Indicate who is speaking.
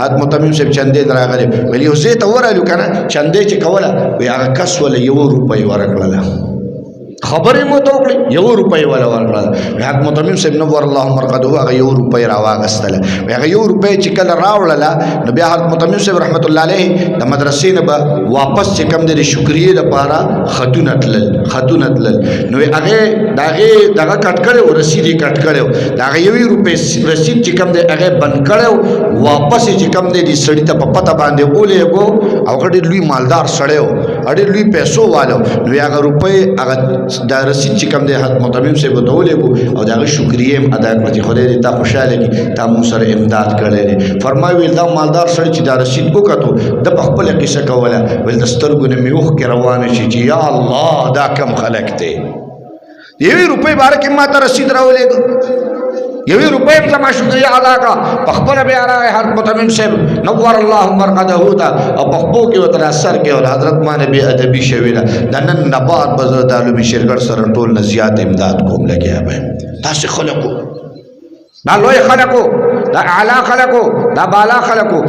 Speaker 1: حد متمم صاحب چندې دراغلي ویل یو زه ته ورالو کنه چندې چې کوله وی هغه کس ولا یو روپۍ ورکړله خبرې مو ته وکړې یو روپۍ ولا ورکړله حد متمم صاحب نور الله مرقده هغه یو روپۍ راواغستله هغه یو روپۍ چې کله راوړله نو بیا حد متمم صاحب رحمت الله علیه د مدرسې نه به واپس چې کم د شکرې لپاره خطونه تلل نو هغه دغه کټ کړو رسید یې کټ کړو دغه یو روپۍ رسید چې کم د هغه بند کړو واپس چې کم د سړی ته په پته باندې اولې کو او ډېر لوی مالدار سړی و ډېر لوی پیسو والو نو هغه روپۍ هغه دا رسید چې کم د حد متمم صاحب ته ولې کو او دغه شکرې هم ادا کړ چې خدای دې تا خوشاله کړي تا مو سره امداد کړی فرمایي دا مالدار سړی چې دا رسید وکړو د خپل قصه کوله ول د سترګو نه میوخ کې روان شي چې یا الله دا کم خلق دی یوې روپۍ باره کې ما ته رسید راولېږه یوې روپۍ هم زما شکریه ادا کړه په خپله بیا راغی حضرت متمم صاحب نور الله مرقده ته او په خپو کې ورته اثر کې او حضرت ما نه بې ادبي شوې ده د نن نه بعد به زه د علومي شیرګړ سره ټول نه زیات امداد کوم لګیا به داسې خلکو دا لوی خلکو دا اعلی خلکو دا بالا خلکو